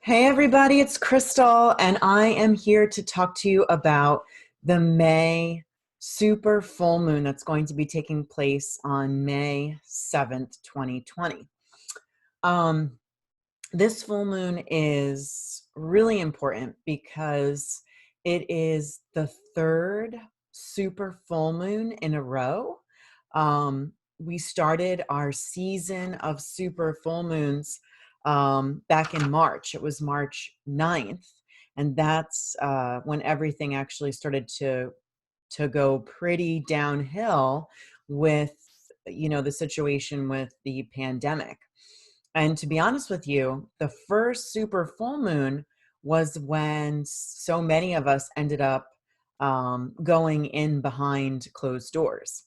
Hey everybody, it's Crystal, and I am here to talk to you about the May super full moon that's going to be taking place on May 7th, 2020. Um, this full moon is really important because it is the third super full moon in a row. We started our season of super full moons back in March. It was March 9th, and that's when everything actually started to go pretty downhill with the situation with the pandemic. And to be honest with you, the first super full moon was when so many of us ended up going in behind closed doors.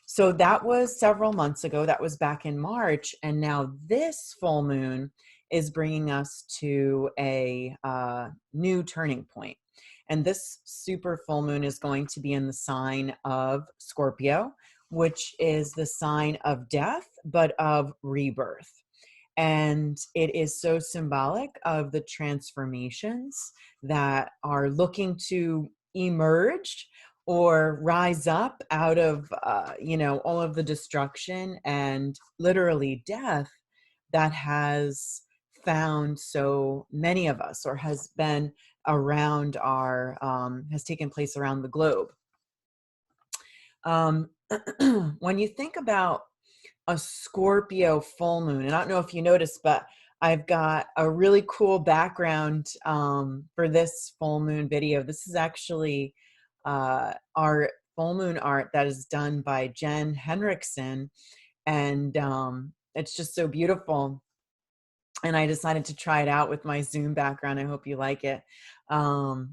So that was several months ago. That was back in March. And now this full moon is bringing us to a new turning point. And this super full moon is going to be in the sign of Scorpio, which is the sign of death, but of rebirth. And it is so symbolic of the transformations that are looking to emerge or rise up out of, all of the destruction and literally death that has found so many of us, or has been around has taken place around the globe. When you think about a Scorpio full moon, and I don't know if you noticed, but I've got a really cool background for this full moon video. This is actually our full moon art that is done by Jen Henriksen, and it's just so beautiful. And I decided to try it out with my Zoom background. I hope you like it.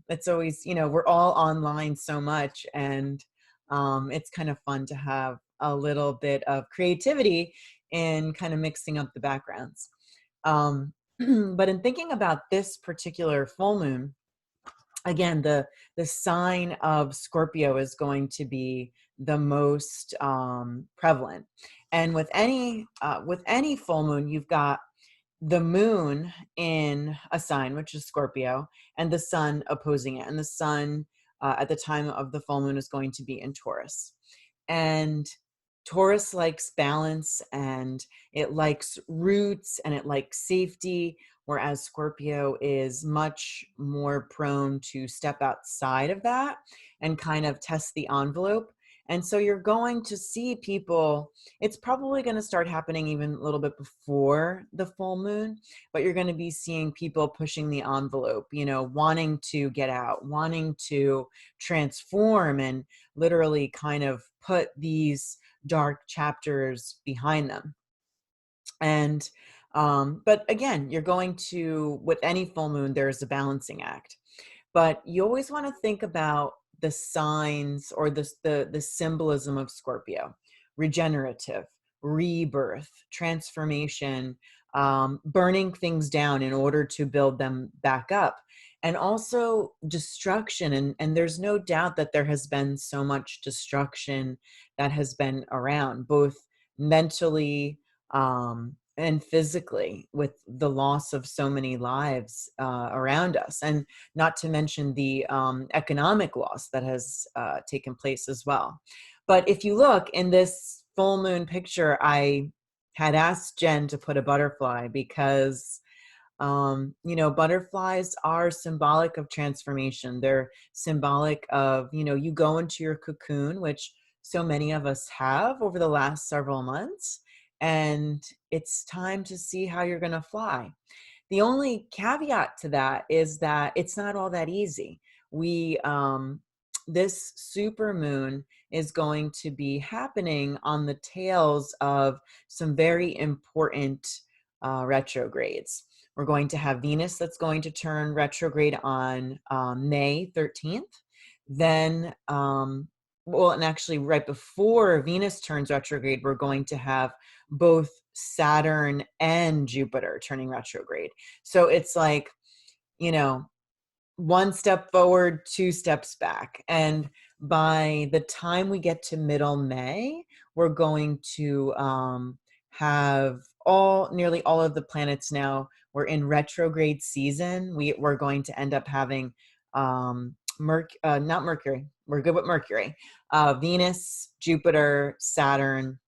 It's always, we're all online so much, and it's kind of fun to have a little bit of creativity in kind of mixing up the backgrounds. But in thinking about this particular full moon, again, the sign of Scorpio is going to be the most prevalent. And with any full moon, you've got the moon in a sign, which is Scorpio, and the sun opposing it. And the sun at the time of the full moon is going to be in Taurus. And Taurus likes balance, and it likes roots, and it likes safety, whereas Scorpio is much more prone to step outside of that and kind of test the envelope. And so you're going to see people, it's probably going to start happening even a little bit before the full moon, but you're going to be seeing people pushing the envelope, wanting to get out, wanting to transform, and literally kind of put these dark chapters behind them. And but again, you're going to, with any full moon, there's a balancing act. But you always want to think about the signs or the symbolism of Scorpio: regenerative, rebirth, transformation, burning things down in order to build them back up, and also destruction. And there's no doubt that there has been so much destruction that has been around, both mentally and physically, with the loss of so many lives around us, and not to mention the economic loss that has taken place as well. But if you look in this full moon picture, I had asked Jen to put a butterfly because, butterflies are symbolic of transformation. They're symbolic of, you go into your cocoon, which so many of us have over the last several months, and it's time to see how you're going to fly. The only caveat to that is that it's not all that easy. This super moon is going to be happening on the tails of some very important retrogrades. We're going to have Venus that's going to turn retrograde on May 13th. Then, and actually right before Venus turns retrograde, we're going to have both Saturn and Jupiter turning retrograde. So it's like, one step forward, two steps back. And by the time we get to middle May, we're going to have nearly all of the planets now, we're in retrograde season. We're going to end up having not Mercury. We're good with Mercury. Venus, Jupiter, Saturn,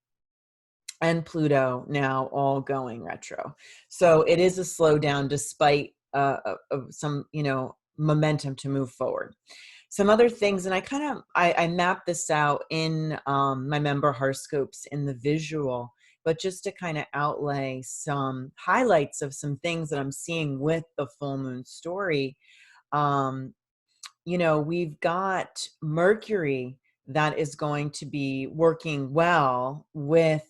and Pluto now all going retro. So it is a slowdown despite of some, momentum to move forward. Some other things, and I mapped this out in my member horoscopes in the visual, but just to kind of outlay some highlights of some things that I'm seeing with the full moon story. We've got Mercury that is going to be working well with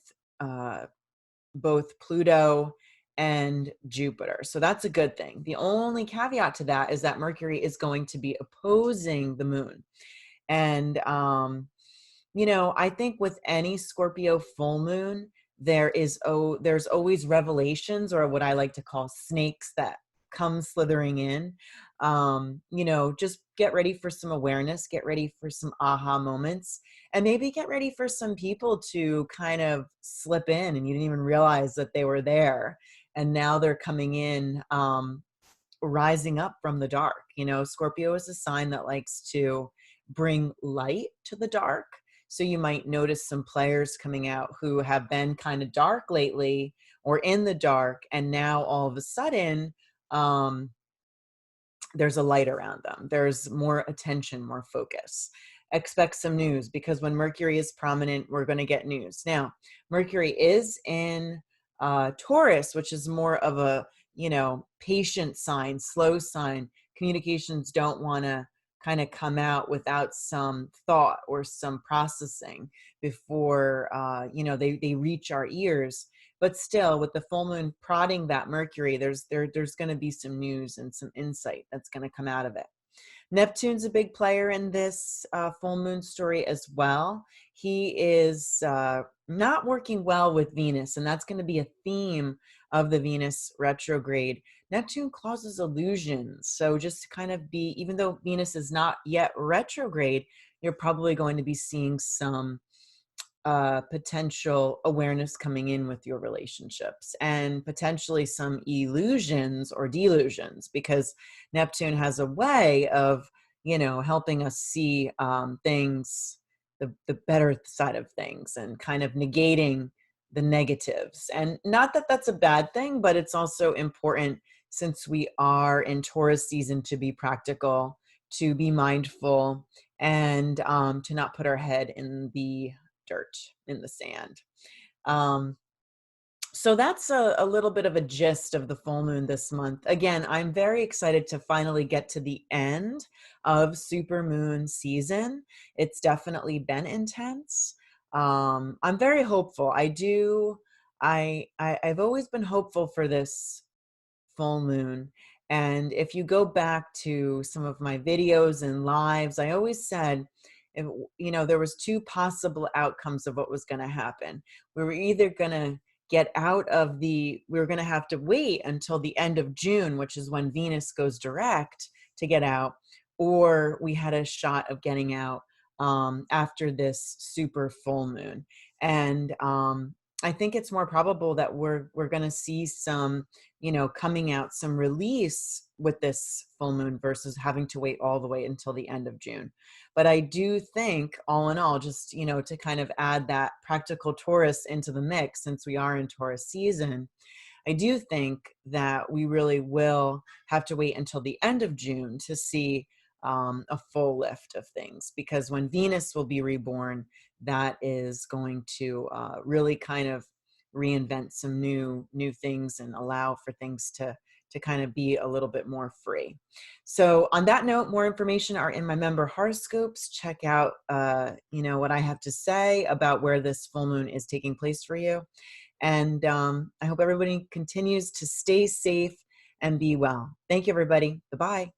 both Pluto and Jupiter. So that's a good thing. The only caveat to that is that Mercury is going to be opposing the moon. And, I think with any Scorpio full moon, there's always revelations, or what I like to call snakes that come slithering in. Just get ready for some awareness, get ready for some aha moments, and maybe get ready for some people to kind of slip in and you didn't even realize that they were there. And now they're coming in, rising up from the dark. Scorpio is a sign that likes to bring light to the dark. So you might notice some players coming out who have been kind of dark lately or in the dark. And now all of a sudden, there's a light around them. There's more attention, more focus. Expect some news, because when Mercury is prominent, we're going to get news. Now, Mercury is in Taurus, which is more of a, patient sign, slow sign. Communications don't want to kind of come out without some thought or some processing before, they reach our ears. But still, with the full moon prodding that Mercury, there's going to be some news and some insight that's going to come out of it. Neptune's a big player in this full moon story as well. He is not working well with Venus, and that's going to be a theme of the Venus retrograde. Neptune causes illusions. So just to kind of be, even though Venus is not yet retrograde, you're probably going to be seeing some potential awareness coming in with your relationships, and potentially some illusions or delusions, because Neptune has a way of, helping us see things, the better side of things, and kind of negating the negatives. And not that that's a bad thing, but it's also important, since we are in Taurus season, to be practical, to be mindful, and to not put our head in the dirt, in the sand. So that's a little bit of a gist of the full moon this month. Again, I'm very excited to finally get to the end of supermoon season. It's definitely been intense. I'm very hopeful. I've always been hopeful for this full moon. And if you go back to some of my videos and lives, I always said, there was two possible outcomes of what was going to happen. We were either going to we were going to have to wait until the end of June, which is when Venus goes direct, to get out, or we had a shot of getting out after this super full moon. And I think it's more probable that we're going to see some, coming out, some release with this full moon versus having to wait all the way until the end of June. But I do think, all in all, just, to kind of add that practical Taurus into the mix, since we are in Taurus season, I do think that we really will have to wait until the end of June to see a full lift of things, because when Venus will be reborn, that is going to really kind of reinvent some new things and allow for things to kind of be a little bit more free. So on that note, more information are in my member horoscopes. Check out, what I have to say about where this full moon is taking place for you. And I hope everybody continues to stay safe and be well. Thank you, everybody. Bye-bye.